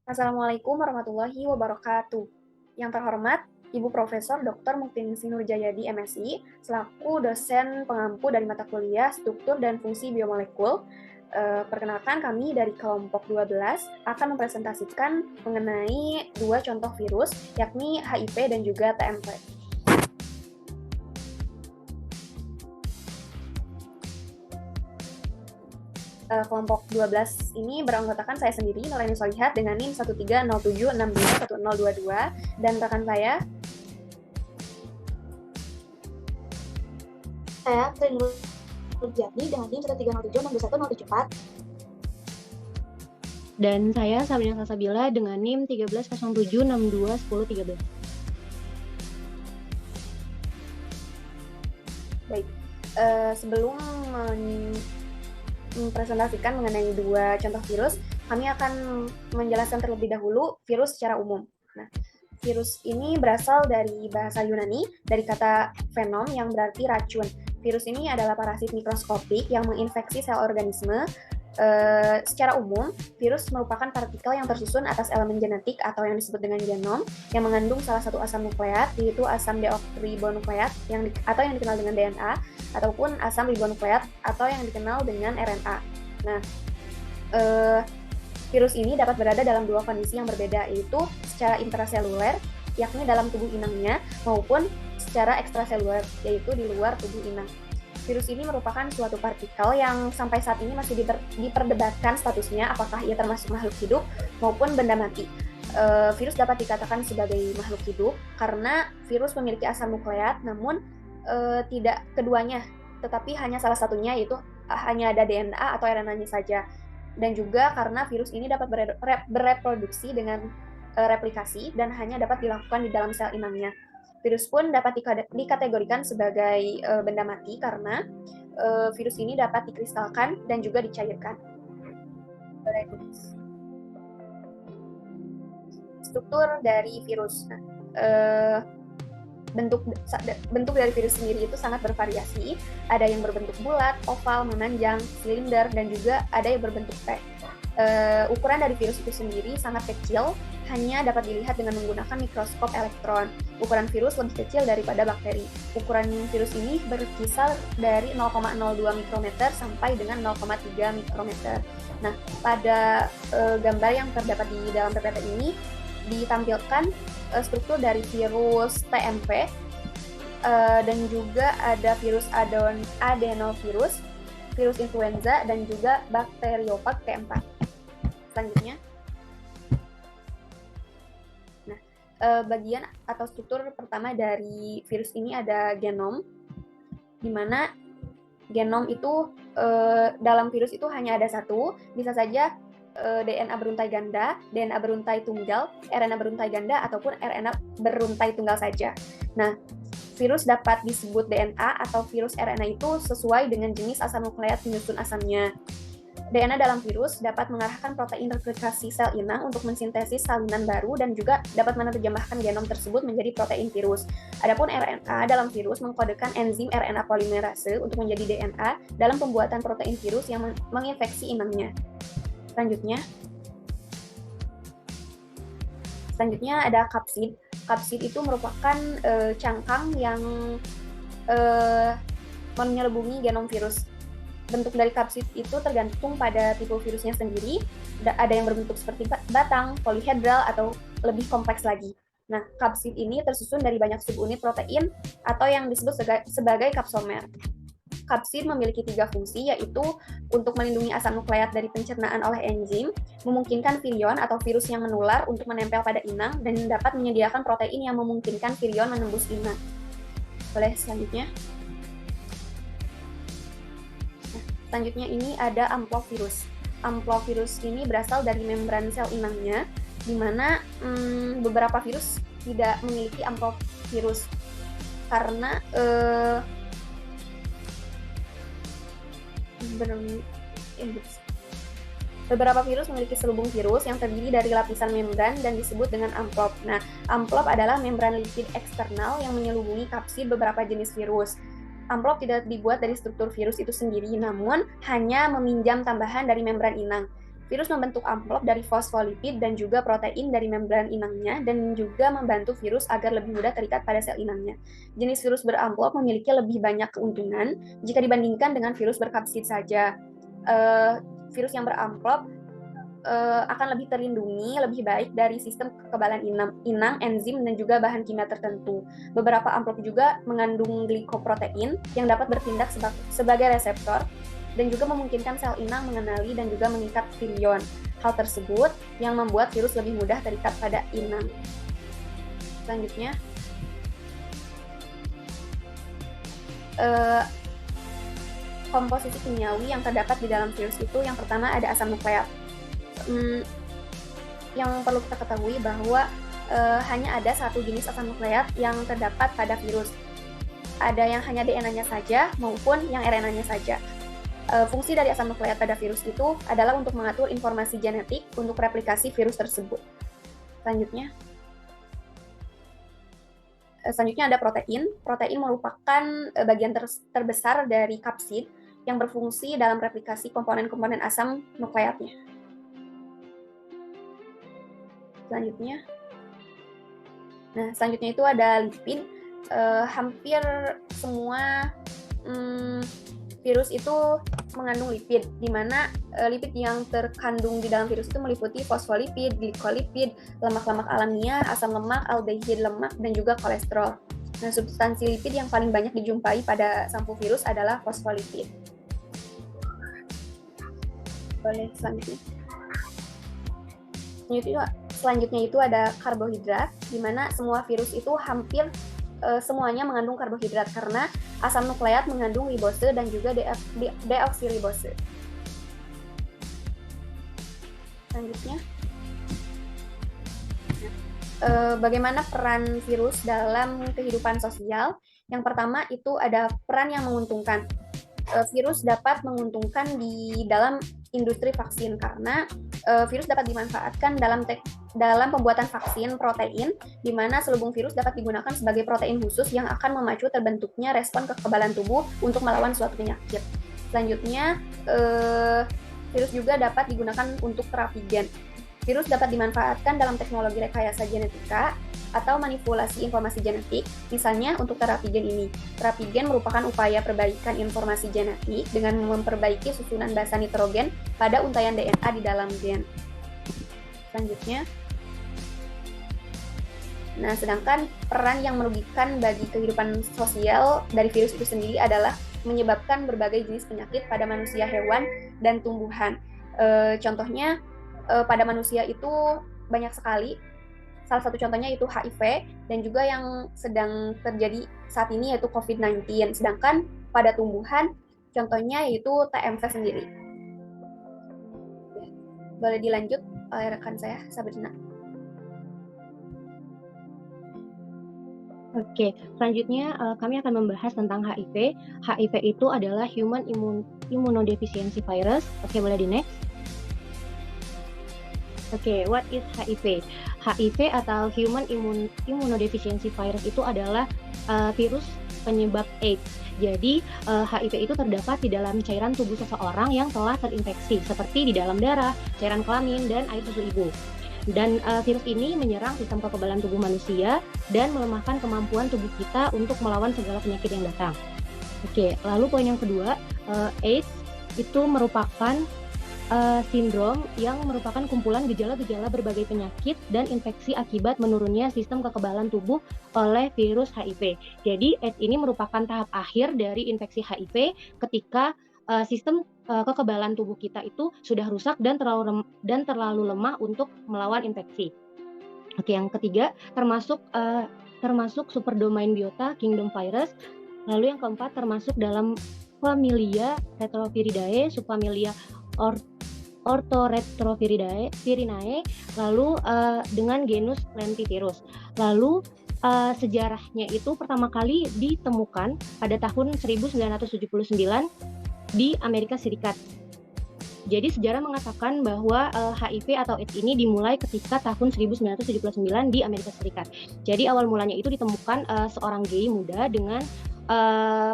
Assalamualaikum warahmatullahi wabarakatuh. Yang terhormat, Ibu Profesor Dr. Muktiningsih Nurjayadi MSI, selaku dosen pengampu dari mata kuliah Struktur dan Fungsi Biomolekul. Perkenalkan, kami dari kelompok 12 akan mempresentasikan mengenai dua contoh virus, yakni HIV dan juga TMP. Kelompok 12 ini beranggotakan saya sendiri, Nolaini Solihat, dengan NIM 13076211022, dan rekan saya Tri Nurjati dengan NIM 13076211074. Dan saya Sabrina Salsabila dengan NIM 1307621013. Baik, sebelum mempresentasikan mengenai dua contoh virus, kami akan menjelaskan terlebih dahulu virus secara umum. Nah, virus ini berasal dari bahasa Yunani, dari kata venom yang berarti racun. Virus ini adalah parasit mikroskopik yang menginfeksi sel organisme. Secara umum, virus merupakan partikel yang tersusun atas elemen genetik atau yang disebut dengan genom, yang mengandung salah satu asam nukleat, yaitu asam deoksiribonukleat atau yang dikenal dengan DNA, ataupun asam ribonukleat atau yang dikenal dengan RNA. Nah, virus ini dapat berada dalam dua kondisi yang berbeda, yaitu secara intraseluler, yakni dalam tubuh inangnya, maupun secara ekstraseluler, yaitu di luar tubuh inang. Virus ini merupakan suatu partikel yang sampai saat ini masih diperdebatkan statusnya, apakah ia termasuk makhluk hidup maupun benda mati. Virus dapat dikatakan sebagai makhluk hidup karena virus memiliki asam nukleat, namun tidak keduanya, tetapi hanya salah satunya, yaitu hanya ada DNA atau RNA-nya saja. Dan juga karena virus ini dapat bereproduksi dengan replikasi dan hanya dapat dilakukan di dalam sel inangnya. Virus pun dapat dikategorikan sebagai benda mati karena virus ini dapat dikristalkan dan juga dicairkan. Struktur dari virus. Bentuk dari virus sendiri itu sangat bervariasi. Ada yang berbentuk bulat, oval, memanjang, silinder, dan juga ada yang berbentuk T. Ukuran dari virus itu sendiri sangat kecil, hanya dapat dilihat dengan menggunakan mikroskop elektron. Ukuran virus lebih kecil daripada bakteri. Ukuran virus ini berkisar dari 0,02 mikrometer sampai dengan 0,3 mikrometer. Nah, pada gambar yang terdapat di dalam PPT ini ditampilkan struktur dari virus TMP, dan juga ada virus adenovirus, virus influenza, dan juga bakteriophag P4. Selanjutnya, bagian atau struktur pertama dari virus ini ada genom, di mana genom itu dalam virus itu hanya ada satu, bisa saja DNA beruntai ganda, DNA beruntai tunggal, RNA beruntai ganda, ataupun RNA beruntai tunggal saja. Nah, virus dapat disebut DNA atau virus RNA itu sesuai dengan jenis asam nukleat penyusun asamnya. DNA dalam virus dapat mengarahkan protein replikasi sel inang untuk mensintesis salinan baru dan juga dapat menerjemahkan genom tersebut menjadi protein virus. Adapun RNA dalam virus mengkodekan enzim RNA polimerase untuk menjadi DNA dalam pembuatan protein virus yang menginfeksi inangnya. Selanjutnya ada kapsid. Kapsid itu merupakan cangkang yang menyelubungi genom virus. Bentuk dari kapsid itu tergantung pada tipe virusnya sendiri. Ada yang berbentuk seperti batang, polihedral, atau lebih kompleks lagi. Nah, kapsid ini tersusun dari banyak subunit protein atau yang disebut sebagai kapsomer. Kapsid memiliki 3 fungsi, yaitu untuk melindungi asam nukleat dari pencernaan oleh enzim, memungkinkan virion atau virus yang menular untuk menempel pada inang, dan dapat menyediakan protein yang memungkinkan virion menembus inang. Boleh selanjutnya? Selanjutnya ini ada amplovirus. Amplovirus ini berasal dari membran sel inangnya, di mana beberapa virus tidak memiliki amplovirus karena beberapa virus memiliki selubung virus yang terdiri dari lapisan membran dan disebut dengan amplop. Nah, amplop adalah membran lipid eksternal yang menyelubungi kapsid beberapa jenis virus. Amplop tidak dibuat dari struktur virus itu sendiri, namun hanya meminjam tambahan dari membran inang. Virus membentuk amplop dari fosfolipid dan juga protein dari membran inangnya dan juga membantu virus agar lebih mudah terikat pada sel inangnya. Jenis virus beramplop memiliki lebih banyak keuntungan jika dibandingkan dengan virus berkapsid saja. Virus yang beramplop akan lebih terlindungi lebih baik dari sistem kekebalan inang, enzim, dan juga bahan kimia tertentu. Beberapa amplop juga mengandung glikoprotein yang dapat bertindak sebagai reseptor dan juga memungkinkan sel inang mengenali dan juga mengikat virion. Hal tersebut yang membuat virus lebih mudah terikat pada inang. Selanjutnya, komposisi kimiawi yang terdapat di dalam virus itu yang pertama ada asam nukleat. Yang perlu kita ketahui bahwa hanya ada satu jenis asam nukleat yang terdapat pada virus. Ada yang hanya DNA-nya saja maupun yang RNA-nya saja. Fungsi dari asam nukleat pada virus itu adalah untuk mengatur informasi genetik untuk replikasi virus tersebut. Selanjutnya ada protein. Protein merupakan bagian terbesar dari kapsid yang berfungsi dalam replikasi komponen-komponen asam nukleatnya. Selanjutnya itu ada lipid. Hampir semua virus itu mengandung lipid, di mana lipid yang terkandung di dalam virus itu meliputi fosfolipid, glikolipid, lemak-lemak alamiah, asam lemak, aldehid lemak, dan juga kolesterol. Nah, substansi lipid yang paling banyak dijumpai pada sampul virus adalah fosfolipid. Selanjutnya itu ada karbohidrat, di mana semua virus itu hampir semuanya mengandung karbohidrat karena asam nukleat mengandung ribose dan juga deoksiribose. Selanjutnya, bagaimana peran virus dalam kehidupan sosial? Yang pertama itu ada peran yang menguntungkan. Virus dapat menguntungkan di dalam industri vaksin karena virus dapat dimanfaatkan dalam pembuatan vaksin protein, di mana selubung virus dapat digunakan sebagai protein khusus yang akan memacu terbentuknya respon kekebalan tubuh untuk melawan suatu penyakit. Selanjutnya, virus juga dapat digunakan untuk terapi gen. Virus dapat dimanfaatkan dalam teknologi rekayasa genetika atau manipulasi informasi genetik, misalnya untuk terapi gen ini. Terapi gen merupakan upaya perbaikan informasi genetik dengan memperbaiki susunan basa nitrogen pada untaian DNA di dalam gen. Selanjutnya, sedangkan peran yang merugikan bagi kehidupan sosial dari virus itu sendiri adalah menyebabkan berbagai jenis penyakit pada manusia, hewan, dan tumbuhan. Contohnya, pada manusia itu banyak sekali. Salah satu contohnya itu HIV, dan juga yang sedang terjadi saat ini yaitu COVID-19. Sedangkan pada tumbuhan, contohnya yaitu TMV sendiri. Boleh dilanjut oleh rekan saya, Sabrina. Oke, selanjutnya kami akan membahas tentang HIV. HIV itu adalah Human Immunodeficiency Virus. Oke, boleh di next. Oke, what is HIV? HIV atau Human Immunodeficiency Virus itu adalah virus penyebab AIDS. Jadi, HIV itu terdapat di dalam cairan tubuh seseorang yang telah terinfeksi, seperti di dalam darah, cairan kelamin, dan air susu ibu. Dan virus ini menyerang sistem kekebalan tubuh manusia dan melemahkan kemampuan tubuh kita untuk melawan segala penyakit yang datang. Oke, lalu poin yang kedua, AIDS itu merupakan sindrom yang merupakan kumpulan gejala-gejala berbagai penyakit dan infeksi akibat menurunnya sistem kekebalan tubuh oleh virus HIV. Jadi AIDS ini merupakan tahap akhir dari infeksi HIV ketika sistem kekebalan tubuh kita itu sudah rusak dan terlalu lemah untuk melawan infeksi. Oke, yang ketiga termasuk superdomain biota kingdom virus. Lalu yang keempat termasuk dalam familia Retroviridae, subfamilia Orthoretroviridae, lalu dengan genus lentivirus. Lalu sejarahnya itu pertama kali ditemukan pada tahun 1979 di Amerika Serikat. Jadi sejarah mengatakan bahwa HIV atau AIDS ini dimulai ketika tahun 1979 di Amerika Serikat. Jadi awal mulanya itu ditemukan seorang gay muda dengan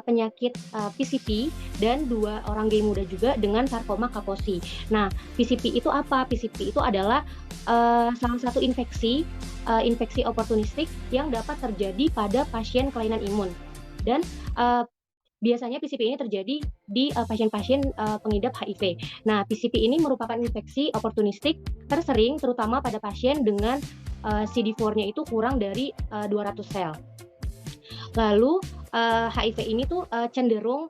penyakit PCP dan 2 orang gay muda juga dengan sarkoma Kaposi. Nah, PCP itu apa? PCP itu adalah salah satu infeksi oportunistik yang dapat terjadi pada pasien kelainan imun. Dan biasanya PCP ini terjadi di pasien-pasien pengidap HIV. Nah, PCP ini merupakan infeksi oportunistik tersering terutama pada pasien dengan CD4-nya itu kurang dari 200 sel. Lalu HIV ini tuh cenderung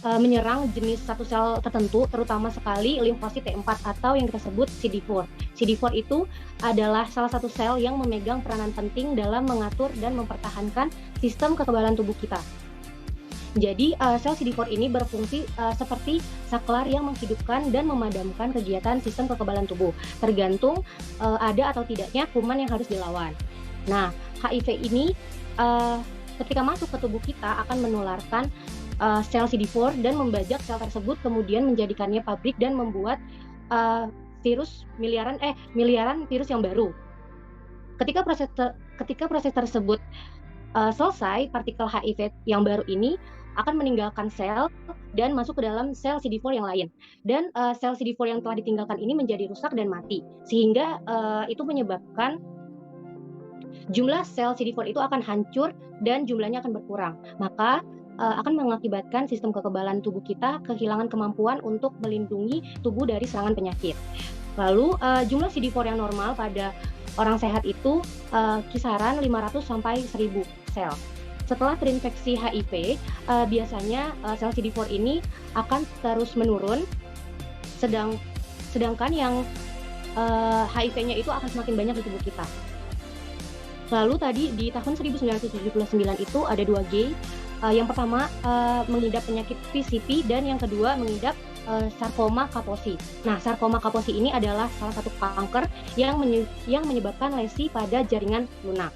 menyerang jenis satu sel tertentu, terutama sekali limfosit T4 atau yang kita sebut CD4. CD4 itu adalah salah satu sel yang memegang peranan penting dalam mengatur dan mempertahankan sistem kekebalan tubuh kita. Jadi sel CD4 ini berfungsi seperti saklar yang menghidupkan dan memadamkan kegiatan sistem kekebalan tubuh, tergantung ada atau tidaknya kuman yang harus dilawan. Nah, HIV ini ketika masuk ke tubuh kita akan menularkan sel CD4 dan membajak sel tersebut, kemudian menjadikannya pabrik dan membuat miliaran virus yang baru. Ketika proses tersebut selesai, partikel HIV yang baru ini akan meninggalkan sel dan masuk ke dalam sel CD4 yang lain. Dan sel CD4 yang telah ditinggalkan ini menjadi rusak dan mati, sehingga itu menyebabkan jumlah sel CD4 itu akan hancur dan jumlahnya akan berkurang. Maka akan mengakibatkan sistem kekebalan tubuh kita kehilangan kemampuan untuk melindungi tubuh dari serangan penyakit. Lalu jumlah CD4 yang normal pada orang sehat itu kisaran 500 sampai 1000 sel. Setelah terinfeksi HIV, biasanya sel CD4 ini akan terus menurun, sedangkan yang HIV-nya itu akan semakin banyak di tubuh kita. Lalu tadi di tahun 1979 itu ada 2 gay. Yang pertama mengidap penyakit PCP dan yang kedua mengidap sarkoma Kaposi. Nah, sarkoma Kaposi ini adalah salah satu kanker yang menyebabkan lesi pada jaringan lunak.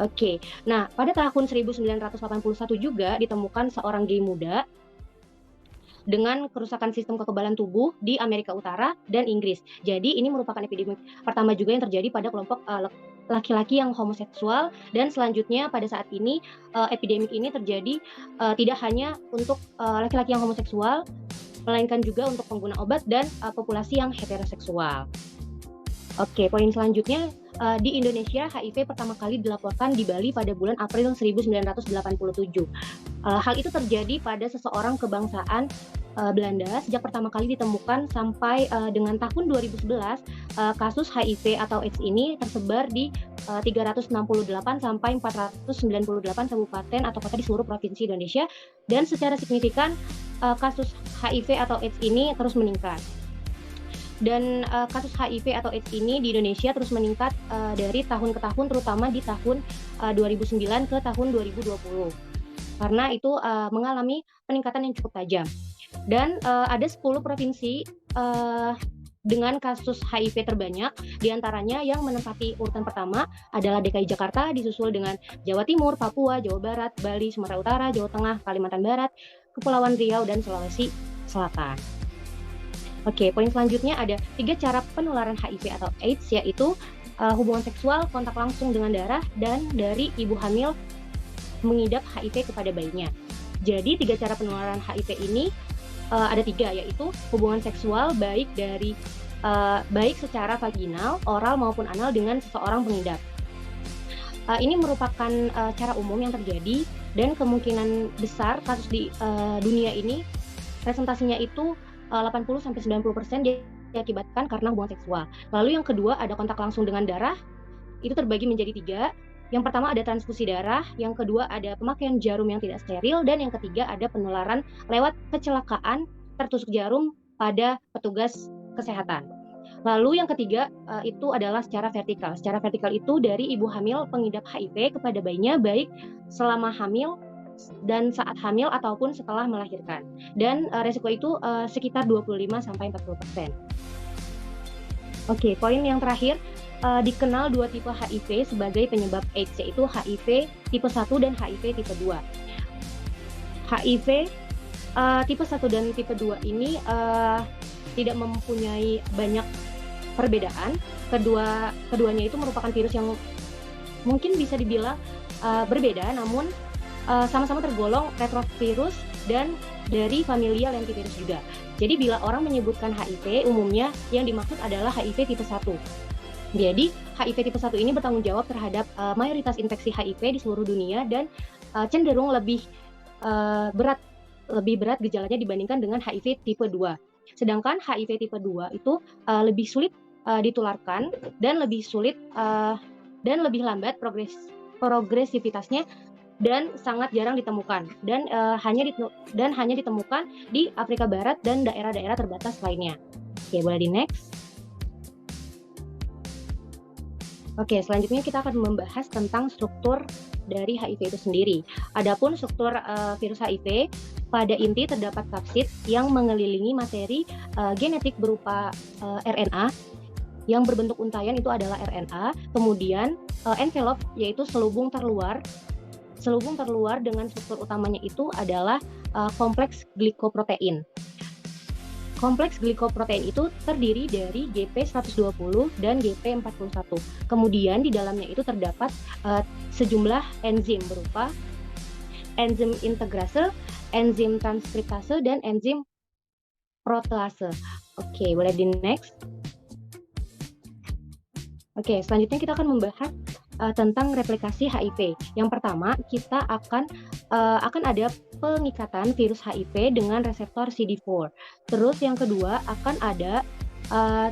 Oke. Nah, pada tahun 1981 juga ditemukan seorang gay muda dengan kerusakan sistem kekebalan tubuh di Amerika Utara dan Inggris. Jadi ini merupakan epidemi pertama juga yang terjadi pada kelompok laki-laki yang homoseksual, dan selanjutnya pada saat ini epidemik ini terjadi tidak hanya untuk laki-laki yang homoseksual, melainkan juga untuk pengguna obat dan populasi yang heteroseksual. Oke, poin selanjutnya, di Indonesia HIV pertama kali dilaporkan di Bali pada bulan April 1987. Hal itu terjadi pada seseorang kebangsaan Belanda. Sejak pertama kali ditemukan sampai dengan tahun 2011, kasus HIV atau AIDS ini tersebar di 368 sampai 498 kabupaten atau kota di seluruh provinsi Indonesia, dan secara signifikan kasus HIV atau AIDS ini terus meningkat. Dan kasus HIV atau AIDS ini di Indonesia terus meningkat dari tahun ke tahun, terutama di tahun 2009 ke tahun 2020. Karena itu mengalami peningkatan yang cukup tajam. Dan ada 10 provinsi dengan kasus HIV terbanyak, diantaranya yang menempati urutan pertama adalah DKI Jakarta, disusul dengan Jawa Timur, Papua, Jawa Barat, Bali, Sumatera Utara, Jawa Tengah, Kalimantan Barat, Kepulauan Riau, dan Sulawesi Selatan. Oke, poin selanjutnya ada 3 cara penularan HIV atau AIDS, yaitu hubungan seksual, kontak langsung dengan darah, dan dari ibu hamil mengidap HIV kepada bayinya. Jadi 3 cara penularan HIV ini ada 3, yaitu hubungan seksual baik secara vaginal, oral maupun anal dengan seseorang pengidap. Ini merupakan cara umum yang terjadi, dan kemungkinan besar kasus di dunia ini presentasinya itu 80-90% diakibatkan karena hubungan seksual. Lalu yang kedua ada kontak langsung dengan darah, itu terbagi menjadi 3. Yang pertama ada transfusi darah, yang kedua ada pemakaian jarum yang tidak steril, dan yang ketiga ada penularan lewat kecelakaan tertusuk jarum pada petugas kesehatan. Lalu yang ketiga itu adalah secara vertikal. Secara vertikal itu dari ibu hamil pengidap HIV kepada bayinya, baik selama hamil dan saat hamil ataupun setelah melahirkan. Dan resiko itu sekitar 25-40%. Oke, poin yang terakhir, dikenal 2 tipe HIV sebagai penyebab AIDS, yaitu HIV tipe 1 dan HIV tipe 2. HIV tipe 1 dan tipe 2 ini tidak mempunyai banyak perbedaan. Keduanya itu merupakan virus yang mungkin bisa dibilang berbeda, namun sama-sama tergolong retrovirus dan dari familial lentivirus juga. Jadi bila orang menyebutkan HIV, umumnya yang dimaksud adalah HIV tipe 1. Jadi HIV tipe 1 ini bertanggung jawab terhadap mayoritas infeksi HIV di seluruh dunia dan cenderung lebih berat gejalanya dibandingkan dengan HIV tipe 2. Sedangkan HIV tipe 2 itu lebih sulit ditularkan dan lebih sulit dan lebih lambat progresivitasnya dan sangat jarang ditemukan dan hanya ditemukan di Afrika Barat dan daerah-daerah terbatas lainnya. Oke, boleh di next. Oke, selanjutnya kita akan membahas tentang struktur dari HIV itu sendiri. Adapun struktur virus HIV, pada inti terdapat kapsid yang mengelilingi materi genetik berupa RNA yang berbentuk untaian, itu adalah RNA. Kemudian envelope yaitu selubung terluar dengan struktur utamanya itu adalah kompleks glikoprotein. Kompleks glikoprotein itu terdiri dari GP120 dan GP41. Kemudian di dalamnya itu terdapat sejumlah enzim berupa enzim integrase, enzim transkriptase, dan enzim protease. Oke, boleh di next. Oke, selanjutnya kita akan membahas tentang replikasi HIV. Yang pertama, kita akan ada pengikatan virus HIV dengan reseptor CD4. Terus yang kedua, akan ada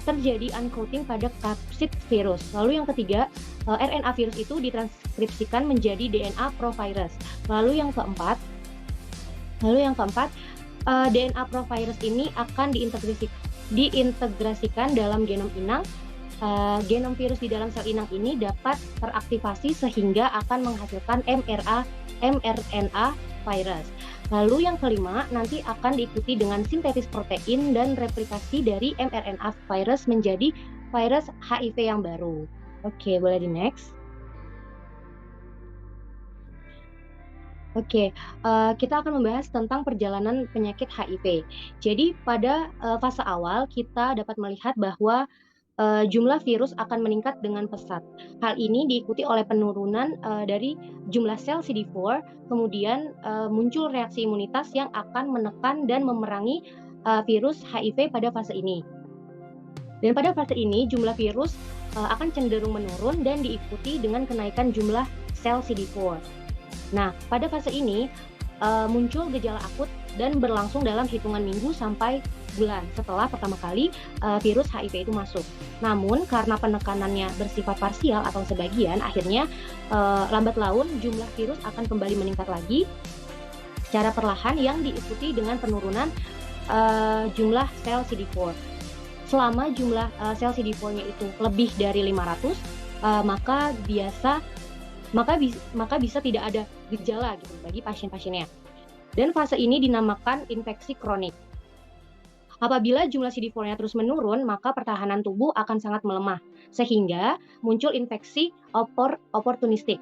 terjadi uncoating pada kapsid virus. Lalu yang ketiga, RNA virus itu ditranskripsikan menjadi DNA provirus. Lalu yang keempat, DNA provirus ini akan diintegrasikan dalam genom inang. Genom virus di dalam sel inang ini dapat teraktivasi sehingga akan menghasilkan mRNA virus. Lalu yang kelima, nanti akan diikuti dengan sintetis protein dan replikasi dari mRNA virus menjadi virus HIV yang baru. Oke, boleh di next. Oke, kita akan membahas tentang perjalanan penyakit HIV. Jadi pada fase awal kita dapat melihat bahwa jumlah virus akan meningkat dengan pesat. Hal ini diikuti oleh penurunan dari jumlah sel CD4, kemudian muncul reaksi imunitas yang akan menekan dan memerangi virus HIV pada fase ini. Dan pada fase ini jumlah virus akan cenderung menurun dan diikuti dengan kenaikan jumlah sel CD4. Nah, pada fase ini muncul gejala akut dan berlangsung dalam hitungan minggu sampai bulan setelah pertama kali virus HIV itu masuk. Namun karena penekanannya bersifat parsial atau sebagian, akhirnya lambat laun jumlah virus akan kembali meningkat lagi secara perlahan yang diikuti dengan penurunan jumlah sel CD4. Selama jumlah sel CD4-nya itu lebih dari 500, maka bisa tidak ada gejala gitu bagi pasien-pasiennya. Dan fase ini dinamakan infeksi kronik. Apabila jumlah CD4-nya terus menurun, maka pertahanan tubuh akan sangat melemah, sehingga muncul infeksi oportunistik.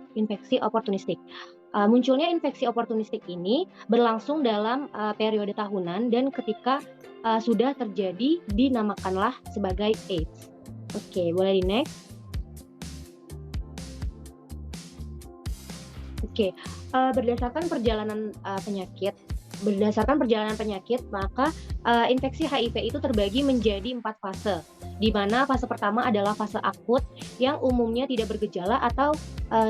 Munculnya infeksi oportunistik ini berlangsung dalam periode tahunan dan ketika sudah terjadi dinamakanlah sebagai AIDS. Oke, boleh di next. Oke, berdasarkan perjalanan penyakit, maka infeksi HIV itu terbagi menjadi 4 fase, di mana fase pertama adalah fase akut yang umumnya tidak bergejala atau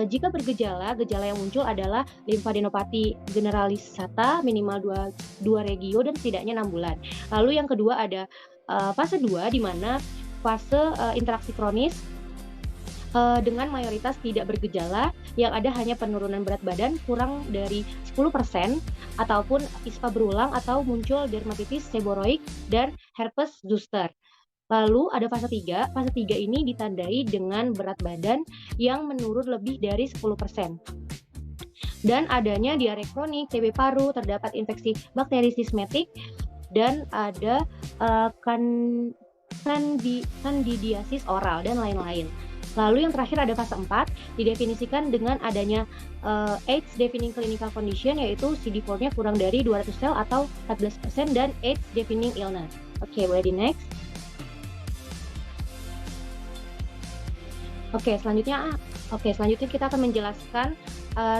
jika bergejala, gejala yang muncul adalah limfadenopati generalisata minimal 2 regio dan setidaknya 6 bulan. Lalu yang kedua ada fase 2 di mana fase interaksi kronis dengan mayoritas tidak bergejala, yang ada hanya penurunan berat badan kurang dari 10% ataupun ISPA berulang atau muncul dermatitis seboroik dan herpes zoster. Lalu ada fase 3. Fase 3 ini ditandai dengan berat badan yang menurun lebih dari 10%. Dan adanya diare kronik, TB paru, terdapat infeksi bakteri sistematik, dan ada kandidiasis oral dan lain-lain. Lalu yang terakhir ada fase 4, didefinisikan dengan adanya AIDS defining clinical condition, yaitu CD4-nya kurang dari 200 sel atau 14%, dan AIDS defining illness. Oke, boleh di next. Oke, selanjutnya kita akan menjelaskan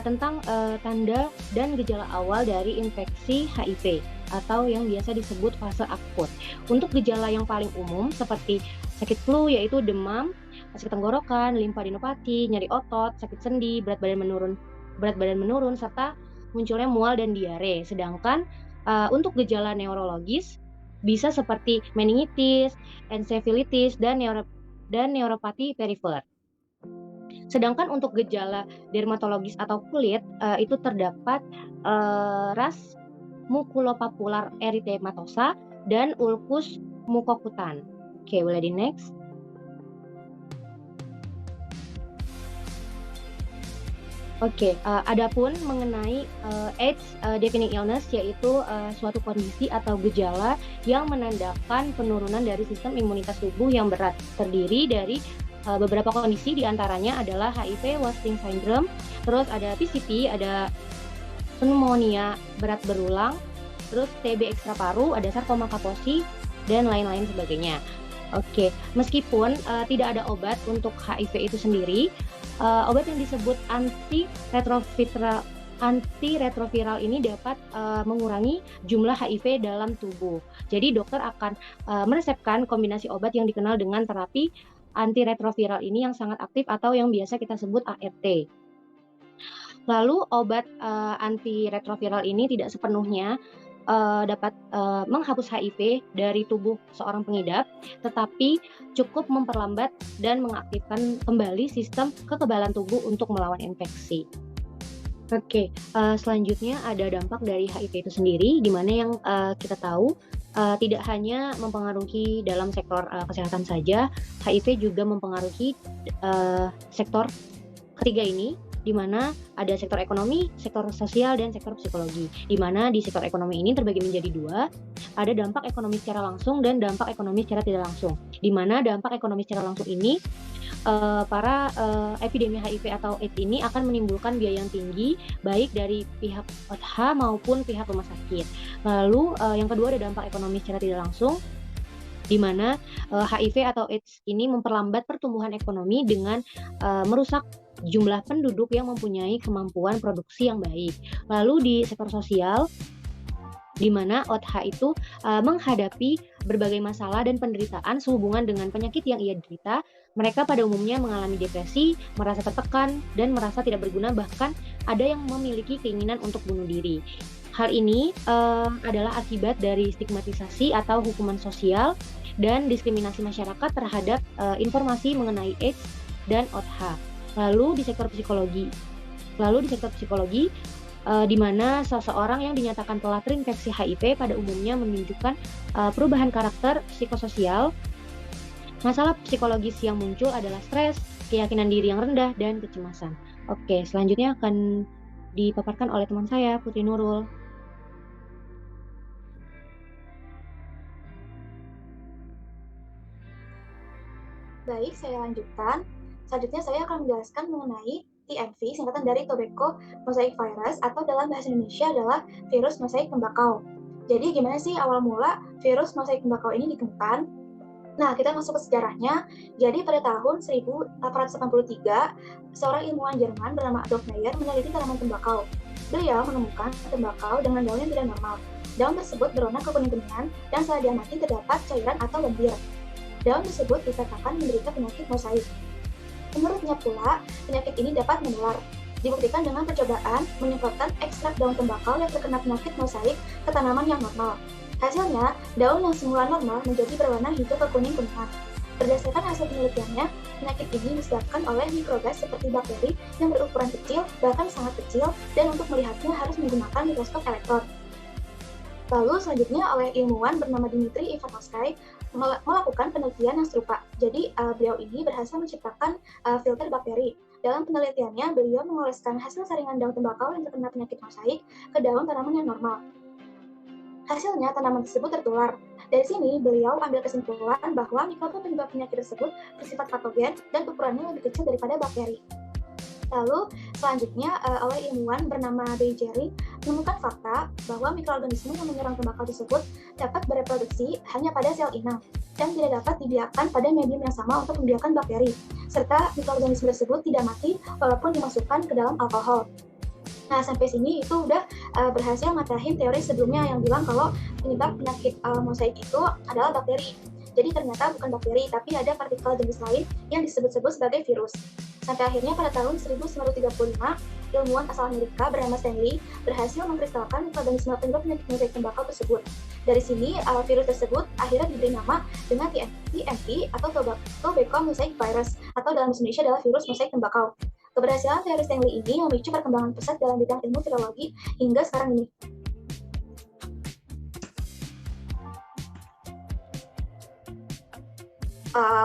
tentang tanda dan gejala awal dari infeksi HIV atau yang biasa disebut fase akut. Untuk gejala yang paling umum seperti sakit flu yaitu demam, sakit tenggorokan, limfadenopati, nyeri otot, sakit sendi, berat badan menurun serta munculnya mual dan diare. Sedangkan untuk gejala neurologis bisa seperti meningitis, ensefalitis dan neuropati perifer. Sedangkan untuk gejala dermatologis atau kulit itu terdapat ras mukulopapular eritematosa dan ulkus mukokutan. Oke, boleh di next. Oke, adapun mengenai AIDS defining illness yaitu suatu kondisi atau gejala yang menandakan penurunan dari sistem imunitas tubuh yang berat, terdiri dari beberapa kondisi diantaranya adalah HIV wasting syndrome, terus ada PCP, ada pneumonia berat berulang, terus TB ekstra paru, ada sarkoma Kaposi, dan lain-lain sebagainya. Oke, meskipun tidak ada obat untuk HIV itu sendiri, obat yang disebut antiretroviral ini dapat mengurangi jumlah HIV dalam tubuh. Jadi dokter akan meresepkan kombinasi obat yang dikenal dengan terapi antiretroviral ini yang sangat aktif atau yang biasa kita sebut ART. Lalu obat antiretroviral ini tidak sepenuhnya dapat menghapus HIV dari tubuh seorang pengidap, tetapi cukup memperlambat dan mengaktifkan kembali sistem kekebalan tubuh untuk melawan infeksi. Oke, selanjutnya ada dampak dari HIV itu sendiri, di mana yang kita tahu tidak hanya mempengaruhi dalam sektor kesehatan saja, HIV juga mempengaruhi sektor ketiga ini, di mana ada sektor ekonomi, sektor sosial, dan sektor psikologi. Di mana di sektor ekonomi ini terbagi menjadi dua, ada dampak ekonomi secara langsung dan dampak ekonomi secara tidak langsung. Di mana dampak ekonomi secara langsung ini, para epidemi HIV atau AIDS ini akan menimbulkan biaya yang tinggi, baik dari pihak OTH maupun pihak rumah sakit. Lalu yang kedua ada dampak ekonomi secara tidak langsung, di mana HIV atau AIDS ini memperlambat pertumbuhan ekonomi dengan merusak jumlah penduduk yang mempunyai kemampuan produksi yang baik. Lalu di sektor sosial, di mana OTH itu menghadapi berbagai masalah dan penderitaan sehubungan dengan penyakit yang ia derita. Mereka pada umumnya mengalami depresi, merasa tertekan, dan merasa tidak berguna, bahkan ada yang memiliki keinginan untuk bunuh diri. Hal ini adalah akibat dari stigmatisasi atau hukuman sosial dan diskriminasi masyarakat terhadap informasi mengenai AIDS dan OTH. Lalu di sektor psikologi, di mana seseorang yang dinyatakan telah terinfeksi HIV pada umumnya menunjukkan perubahan karakter psikososial. Masalah psikologis yang muncul adalah stres, keyakinan diri yang rendah, dan kecemasan. Oke, selanjutnya akan dipaparkan oleh teman saya, Putri Nurul. Baik, saya lanjutkan. Selanjutnya saya akan menjelaskan mengenai TMV, singkatan dari Tobacco Mosaic Virus, atau dalam bahasa Indonesia adalah virus mosaik tembakau. Jadi gimana sih awal mula virus mosaik tembakau ini ditemukan? Nah, kita masuk ke sejarahnya. Jadi pada tahun 1883, seorang ilmuwan Jerman bernama Adolf Meyer meneliti tanaman tembakau. Beliau menemukan tembakau dengan daun yang tidak normal. Daun tersebut berwarna kekuning-kuningan dan setelah diamati terdapat cairan atau lendir. Daun tersebut dikatakan menderita penyakit mosaik. Menurutnya pula, penyakit ini dapat menular. Dibuktikan dengan percobaan menyemprotkan ekstrak daun tembakau yang terkena penyakit mosaik ke tanaman yang normal. Hasilnya, daun yang semula normal menjadi berwarna hijau kekuning-kuningan. Berdasarkan hasil penelitiannya, penyakit ini disebabkan oleh mikrogas seperti bakteri yang berukuran kecil, bahkan sangat kecil, dan untuk melihatnya harus menggunakan mikroskop elektron. Lalu selanjutnya oleh ilmuwan bernama Dmitri Ivanovsky melakukan penelitian yang serupa. Jadi beliau ini berhasil menciptakan filter bakteri. Dalam penelitiannya, beliau mengoleskan hasil saringan daun tembakau yang terkena penyakit mosaik ke daun tanaman yang normal. Hasilnya, tanaman tersebut tertular. Dari sini, beliau ambil kesimpulan bahwa mikroba penyebab penyakit tersebut bersifat patogen dan ukurannya lebih kecil daripada bakteri. Lalu, selanjutnya oleh ilmuwan bernama Beijering menemukan fakta bahwa mikroorganisme yang menyerang tembakau tersebut dapat bereproduksi hanya pada sel inang dan tidak dapat dibiarkan pada medium yang sama untuk membiarkan bakteri. serta mikroorganisme tersebut tidak mati walaupun dimasukkan ke dalam alkohol. Nah, sampai sini itu udah berhasil matahin teori sebelumnya yang bilang kalau penyebab penyakit mosaik itu adalah bakteri. Jadi ternyata bukan bakteri, tapi ada partikel jenis lain yang disebut-sebut sebagai virus. Sampai akhirnya pada tahun 1935, ilmuwan asal Amerika bernama Stanley berhasil mengkristalkan mikroorganisme penyebab penyakit mosaik tembakau tersebut. Dari sini, virus tersebut akhirnya diberi nama dengan TMV atau Tobacco Mosaic Virus, atau dalam bahasa Indonesia adalah virus mosaik tembakau. Keberhasilan teori Stanley ini memicu perkembangan pesat dalam bidang ilmu virologi hingga sekarang ini.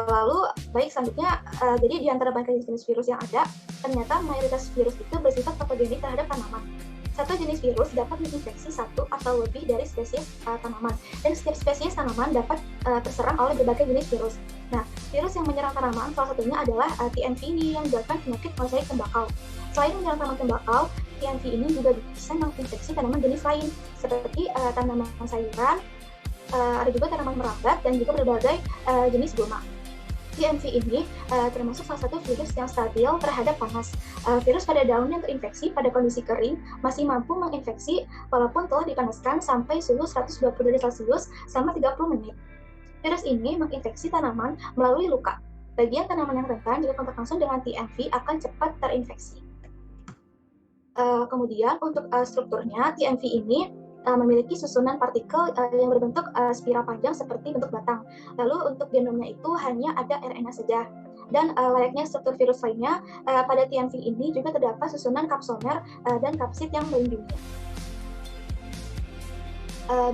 Lalu, baik selanjutnya, jadi di antara banyak jenis virus yang ada, ternyata mayoritas virus itu bersifat patogenik terhadap tanaman. Satu jenis virus dapat menginfeksi satu atau lebih dari spesies tanaman, dan setiap spesies tanaman dapat terserang oleh berbagai jenis virus. Nah, virus yang menyerang tanaman salah satunya adalah TMV ini yang menyebabkan penyakit mosaik tembakau. Selain menyerang tanaman tembakau, TMV ini juga bisa menginfeksi tanaman jenis lain, seperti tanaman sayuran, ada juga tanaman merambat, dan juga berbagai jenis gulma. TMV ini termasuk salah satu virus yang stabil terhadap panas. Virus pada daun yang terinfeksi pada kondisi kering masih mampu menginfeksi walaupun telah dipanaskan sampai suhu 120 derajat Celcius selama 30 menit. Virus ini menginfeksi tanaman melalui luka. Bagian tanaman yang rentan jika kontak langsung dengan TMV akan cepat terinfeksi. Kemudian untuk strukturnya, TMV ini memiliki susunan partikel yang berbentuk spiral panjang seperti bentuk batang. Lalu untuk genomnya itu hanya ada RNA saja. Dan layaknya struktur virus lainnya, pada TMV ini juga terdapat susunan kapsomer dan kapsid yang melindunginya.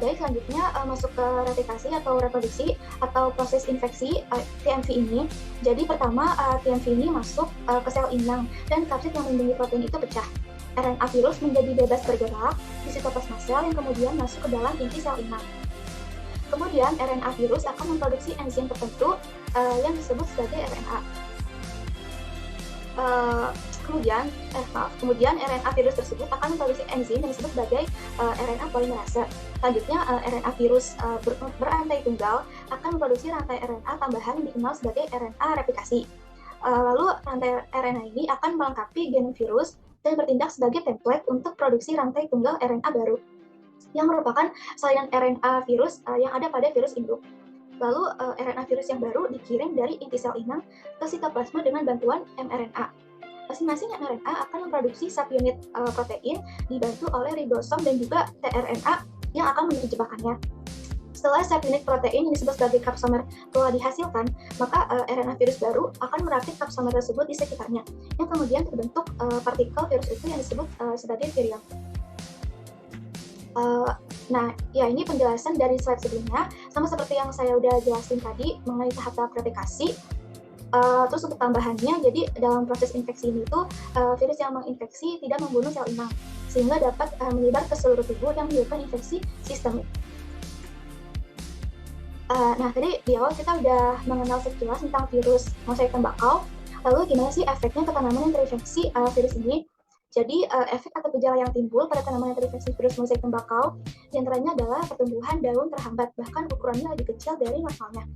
Baik, selanjutnya masuk ke replikasi atau reproduksi atau proses infeksi TMV ini. Jadi pertama, TMV ini masuk ke sel inang dan kapsid yang melindungi protein itu pecah. RNA virus menjadi bebas bergerak di sitoplasma sel yang kemudian masuk ke dalam inti sel inang. Kemudian RNA virus akan memproduksi enzim tertentu yang disebut sebagai RNA. Kemudian RNA virus tersebut akan memproduksi enzim yang disebut sebagai RNA polimerase. Selanjutnya RNA virus berantai tunggal akan memproduksi rantai RNA tambahan yang dikenal sebagai RNA replikasi. Lalu rantai RNA ini akan melengkapi genom virus dan bertindak sebagai template untuk produksi rantai tunggal RNA baru, yang merupakan salinan RNA virus yang ada pada virus induk. Lalu RNA virus yang baru dikirim dari inti sel inang ke sitoplasma dengan bantuan mRNA. Masing-masing mRNA akan memproduksi subunit protein dibantu oleh ribosom dan juga tRNA yang akan menerjemahkannya. Setelah subunit protein yang disebut sebagai kapsomer telah dihasilkan, maka RNA virus baru akan merakit kapsomer tersebut di sekitarnya, yang kemudian terbentuk partikel virus itu yang disebut sebagai virion. Nah, ya ini penjelasan dari slide sebelumnya, sama seperti yang saya udah jelasin tadi mengenai tahap-tahap replikasi. Terus untuk tambahannya, jadi dalam proses infeksi ini tuh virus yang menginfeksi tidak membunuh sel inang, sehingga dapat menyebar ke seluruh tubuh yang menyebabkan infeksi sistemik. Nah, tadi di awal kita udah mengenal sekilas tentang virus mosaik tembakau. Lalu gimana sih efeknya ke tanaman yang terinfeksi virus ini? Jadi, efek atau gejala yang timbul pada tanaman yang terinfeksi virus mosaik tembakau diantaranya adalah pertumbuhan daun terhambat, bahkan ukurannya lebih kecil dari normalnya.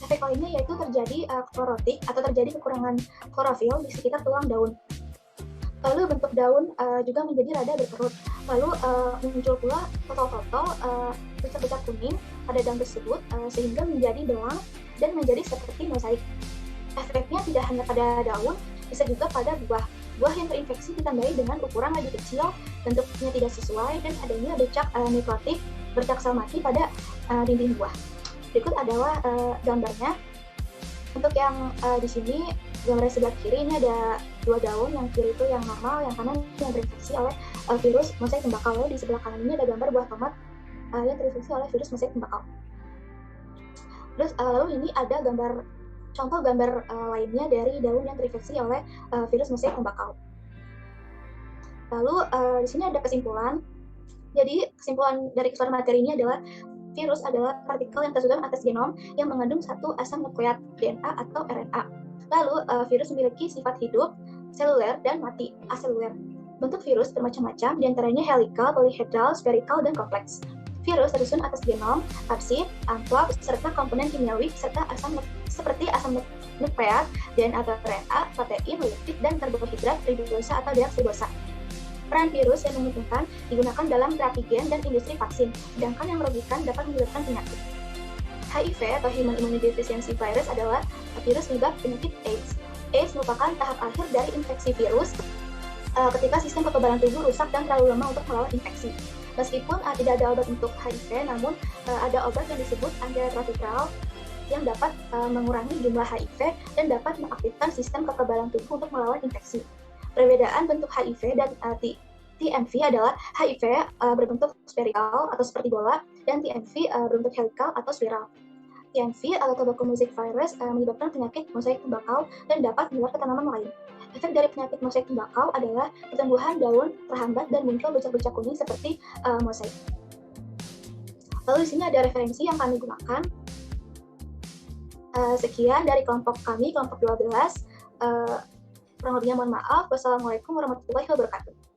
Efek lainnya yaitu terjadi klorotik atau terjadi kekurangan klorofil di sekitar tulang daun. Lalu bentuk daun juga menjadi rada berkerut. Lalu muncul pula totol-totol bercak-bercak kuning pada daun tersebut sehingga menjadi belang dan menjadi seperti mosaik. Efeknya tidak hanya pada daun, bisa juga pada buah. Buah yang terinfeksi ditandai dengan ukuran lebih kecil, bentuknya tidak sesuai, dan adanya bercak nekrotik, bercak sel mati pada dinding buah. Berikut adalah gambarnya. Untuk yang di sini, gambar sebelah kiri ini ada dua daun, yang kiri itu yang normal, yang kanan yang terinfeksi oleh virus mosaik tembakau. Lalu di sebelah kanan ini ada gambar buah tomat yang terinfeksi oleh virus mosaik tembakau. Terus lalu ini ada contoh gambar lainnya dari daun yang terinfeksi oleh virus mosaik tembakau. Lalu di sini ada kesimpulan. Jadi kesimpulan dari keseluruhan materi ini adalah virus adalah partikel yang tersusun atas genom yang mengandung satu asam nukleat DNA atau RNA. Lalu virus memiliki sifat hidup, seluler, dan mati, aseluler. Bentuk virus bermacam-macam, diantaranya helical, polyhedral, spherical, dan kompleks. Virus tersusun atas genom, kapsid, amplop, serta komponen kimiawi serta seperti asam nukleat, DNA RNA, protein, lipid, dan karbohidrat, ribosa atau deoksiribosa. Peran virus yang menguntungkan digunakan dalam terapi gen dan industri vaksin, sedangkan yang merugikan dapat menyebabkan penyakit. HIV atau Human Immunodeficiency Virus adalah virus penyebab penyakit AIDS. AIDS merupakan tahap akhir dari infeksi virus ketika sistem kekebalan tubuh rusak dan terlalu lemah untuk melawan infeksi. Meskipun tidak ada obat untuk HIV, namun ada obat yang disebut antiretroviral yang dapat mengurangi jumlah HIV dan dapat mengaktifkan sistem kekebalan tubuh untuk melawan infeksi. Perbedaan bentuk HIV dan TMV adalah HIV berbentuk spherical atau seperti bola, dan TMV berbentuk helikal atau spiral. TMV atau tobacco mosaic virus menyebabkan penyakit mosaik tembakau dan dapat menular ke tanaman lain. Efek dari penyakit mosaik tembakau adalah pertumbuhan daun terhambat dan muncul bercak-bercak kuning seperti mosaik. Lalu di sini ada referensi yang kami gunakan. Sekian dari kelompok kami, kelompok 12. Kurang lebihnya mohon maaf. Wassalamualaikum warahmatullahi wabarakatuh.